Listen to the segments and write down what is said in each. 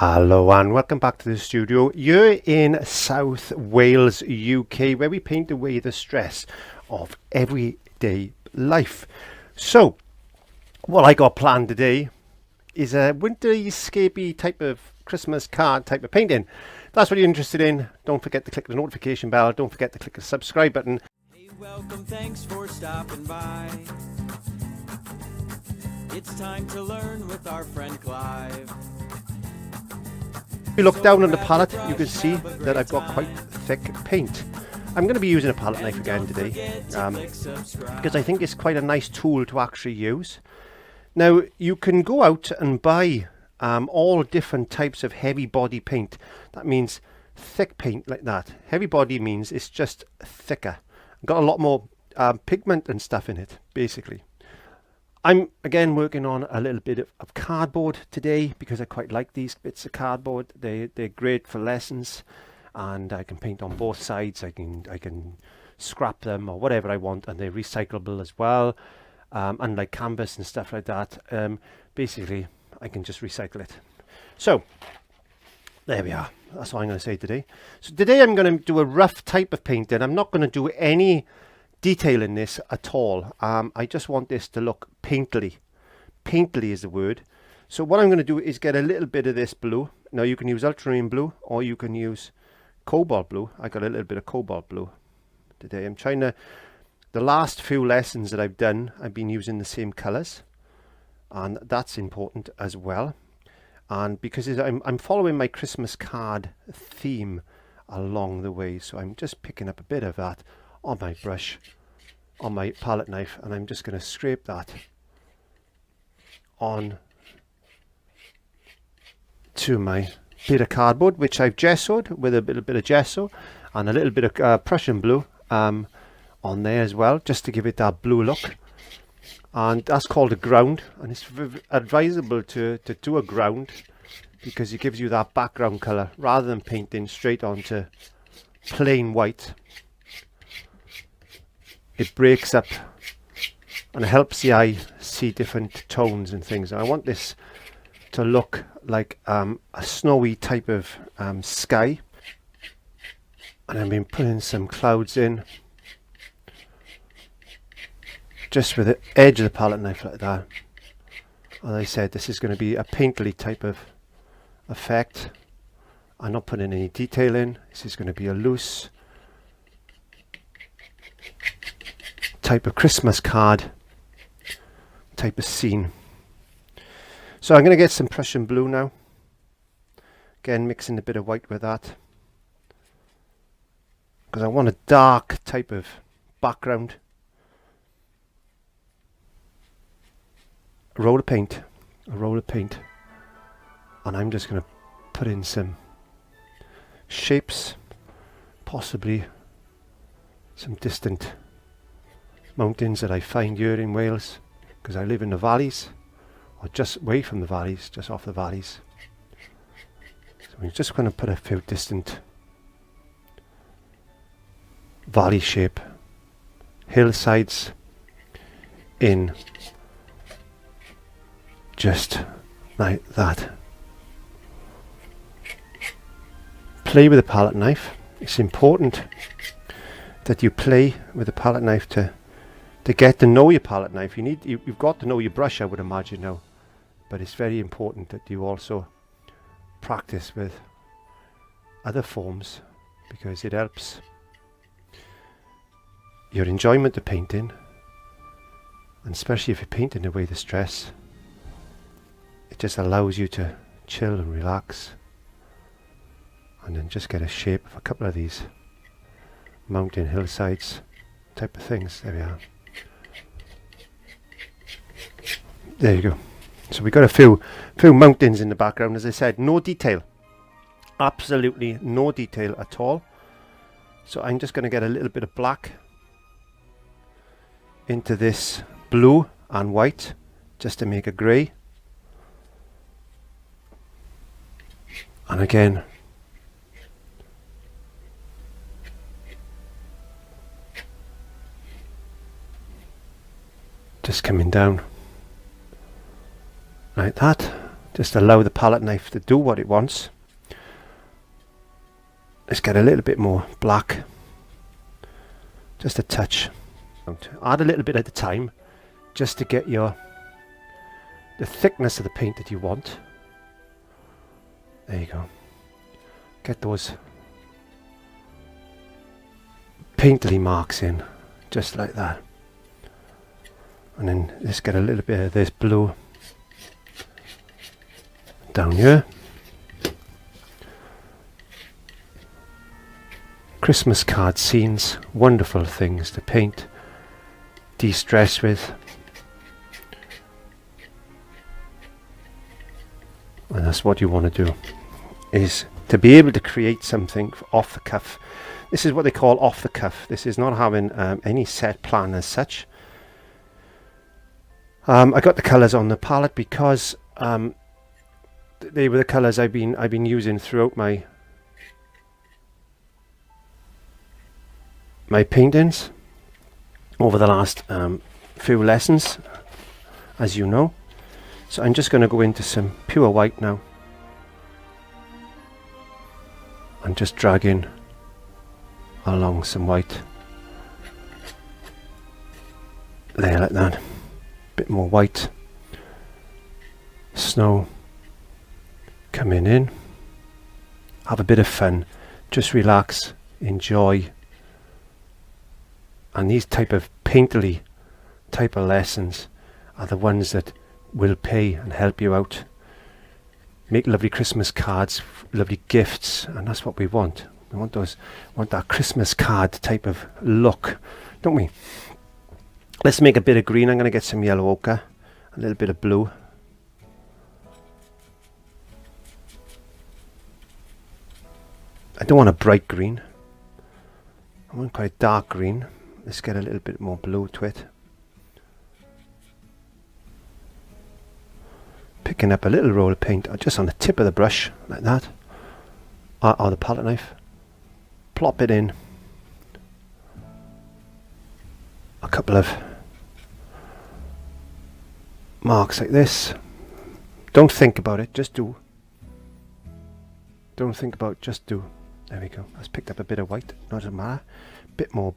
Hello and welcome back to the studio. You're in South Wales, UK, where we paint away the stress of everyday life. So, what I got planned today is a wintry, escapey type of Christmas card type of painting. If that's what you're interested in, don't forget to click the notification bell. Don't forget to click the subscribe button. Hey, welcome, thanks for stopping by. It's time to learn with our friend Clive. If you look down on the palette, you can see that I've got quite thick paint. I'm going to be using a palette knife again today because I think it's quite a nice tool to actually use. Now, you can go out and buy all different types of heavy body paint. That means thick paint like that. Heavy body means it's just thicker. Got a lot more pigment and stuff in it, basically. I'm again working on a little bit of cardboard today because I quite like these bits of cardboard. They're great for lessons, and I can paint on both sides. I can scrap them or whatever I want, and they're recyclable as well. Unlike canvas and stuff like that, basically I can just recycle it. So there we are. That's all I'm going to say today. So today I'm going to do a rough type of painting. I'm not going to do any detail in this at all. I just want this to look painterly. Painterly is the word. So what I'm going to do is get a little bit of this blue. Now you can use ultramarine blue or you can use cobalt blue. I got a little bit of cobalt blue today. I'm trying to, the last few lessons that I've done, I've been using the same colors, and that's important as well. And because I'm following my Christmas card theme along the way, so I'm just picking up a bit of that on my brush, on my palette knife, and I'm just going to scrape that on to my bit of cardboard, which I've gessoed with a little bit of gesso and a little bit of Prussian blue on there as well, just to give it that blue look. And that's called a ground, and it's advisable to do a ground because it gives you that background color rather than painting straight onto plain white. It breaks up and helps the eye see different tones and things. And I want this to look like a snowy type of sky. And I've been putting some clouds in just with the edge of the palette knife like that. As I said, this is going to be a painterly type of effect. I'm not putting any detail in. This is going to be a loose type of Christmas card type of scene. So I'm going to get some Prussian blue now, again mixing a bit of white with that because I want a dark type of background. A roll of paint, and I'm just going to put in some shapes, possibly some distant mountains that I find here in Wales, because I live in the valleys, or just away from the valleys, just off the valleys. So we're just going to put a few distant valley shape hillsides in, just like that. Play with the palette knife. It's important that you play with the palette knife to get to know your palette knife. You've got to know your brush, I would imagine now, but it's very important that you also practice with other forms because it helps your enjoyment of painting, and especially if you're painting away the stress, it just allows you to chill and relax and then just get a shape of a couple of these mountain hillsides type of things. There we are. There you go. So we got a few mountains in the background. As I said, no detail, absolutely no detail at all. So I'm just going to get a little bit of black into this blue and white just to make a grey. And again, just coming down like that, Just allow the palette knife to do what it wants. Let's get a little bit more black. Just a touch. Add a little bit at a time, just to get the thickness of the paint that you want. There you go. Get those painterly marks in, just like that. And then let's get a little bit of this blue down here. Christmas card scenes, wonderful things to paint, de-stress with. And that's what you want to do, is to be able to create something off the cuff. This is what they call off the cuff. This is not having any set plan as such. I got the colours on the palette because they were the colours I've been using throughout my paintings over the last few lessons, as you know. So I'm just going to go into some pure white now. I'm just dragging along some white. There, like that. Bit more white. Snow coming in. Have a bit of fun. Just relax. Enjoy. And these type of painterly type of lessons are the ones that will pay and help you out. Make lovely Christmas cards, lovely gifts, and that's what we want. We want that Christmas card type of look, don't we? Let's make a bit of green. I'm going to get some yellow ochre, a little bit of blue. I don't want a bright green. I want quite a dark green. Let's get a little bit more blue to it. Picking up a little roll of paint just on the tip of the brush, like that, or the palette knife. Plop it in. A couple of marks like this. Don't think about it, just do. Don't think about it, just do. There we go. Let's pick up a bit of white, doesn't matter. Bit more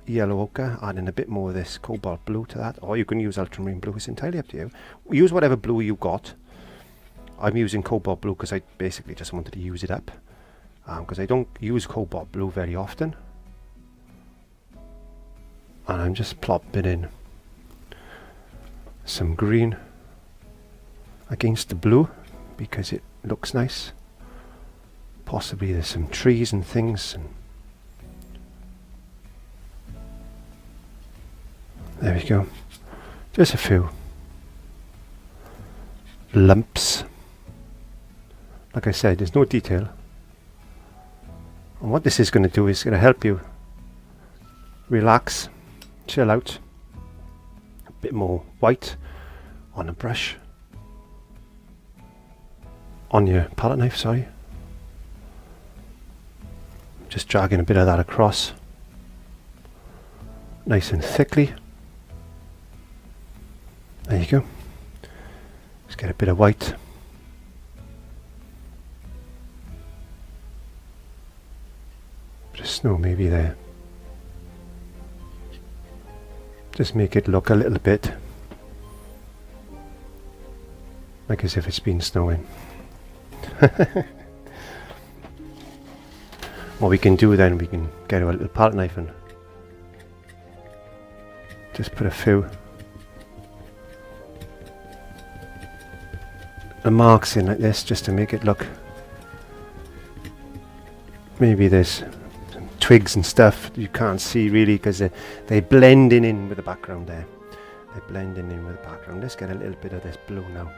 yellow ochre, adding a bit more of this cobalt blue to that, or you can use ultramarine blue. It's entirely up to you. Use whatever blue you got. I'm using cobalt blue because I basically just wanted to use it up, because I don't use cobalt blue very often. And I'm just plopping in some green against the blue because it looks nice. Possibly there's some trees and things, and there we go. Just a few lumps. Like I said, there's no detail. And what this is going to do is going to help you relax, chill out. A bit more white on a brush. On your palette knife, sorry. Just dragging a bit of that across. Nice and thickly. There you go. Let's get a bit of white. Bit of snow maybe there. Just make it look a little bit like as if it's been snowing. What we can do then, we can get a little palette knife and just put a few marks in like this, just to make it look. Maybe there's some twigs and stuff you can't see really because they're blending in with the background there. They're blending in with the background. Let's get a little bit of this blue now.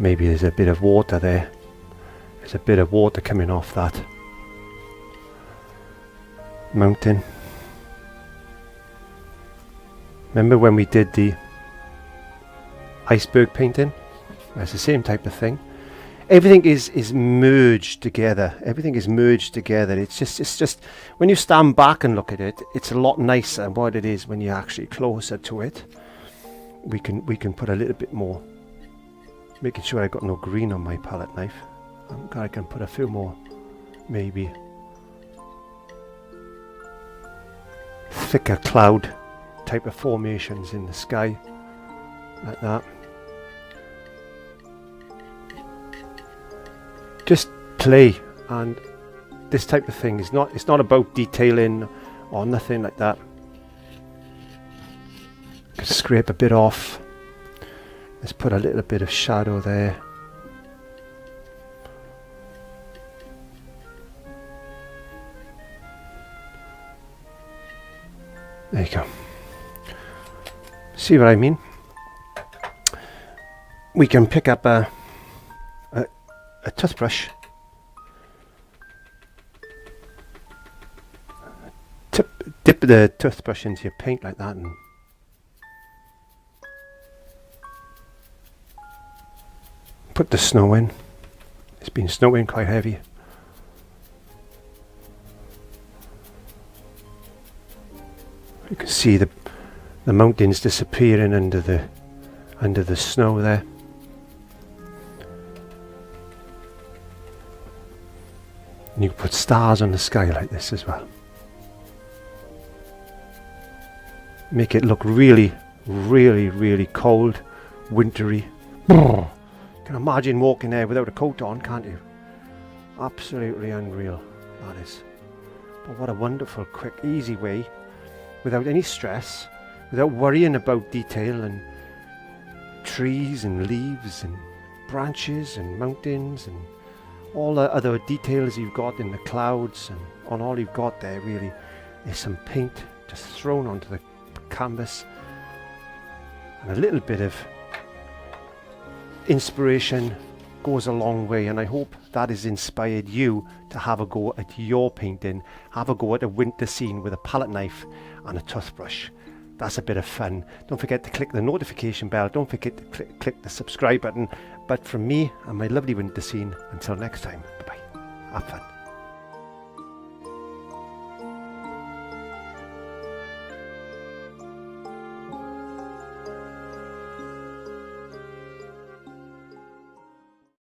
Maybe there's a bit of water there. There's a bit of water coming off that mountain. Remember when we did the iceberg painting? That's the same type of thing. Everything is merged together. Everything is merged together. It's just when you stand back and look at it, it's a lot nicer than what it is when you're actually closer to it. we can put a little bit more, making sure I got no green on my palette knife. I can put a few more, maybe thicker cloud type of formations in the sky, like that. Just play, and this type of thing is not, it's not about detailing or nothing like that. Scrape a bit off. Let's put a little bit of shadow there. There you go. See what I mean? We can pick up a toothbrush, dip the toothbrush into your paint like that, and put the snow in. It's been snowing quite heavy. You can see the mountains disappearing under the snow there. And you can put stars on the sky like this as well. Make it look really, really, really cold, wintry. You can imagine walking there without a coat on, can't you? Absolutely unreal, that is. But what a wonderful, quick, easy way, without any stress, without worrying about detail and trees and leaves and branches and mountains and all the other details you've got in the clouds, and on all you've got there really is some paint just thrown onto the canvas, and a little bit of inspiration goes a long way, and I hope that has inspired you to have a go at your painting, have a go at a winter scene with a palette knife and a toothbrush. That's a bit of fun. Don't forget to click the notification bell, don't forget to click the subscribe button. But from me and my lovely winter scene, until next time, bye bye, have fun.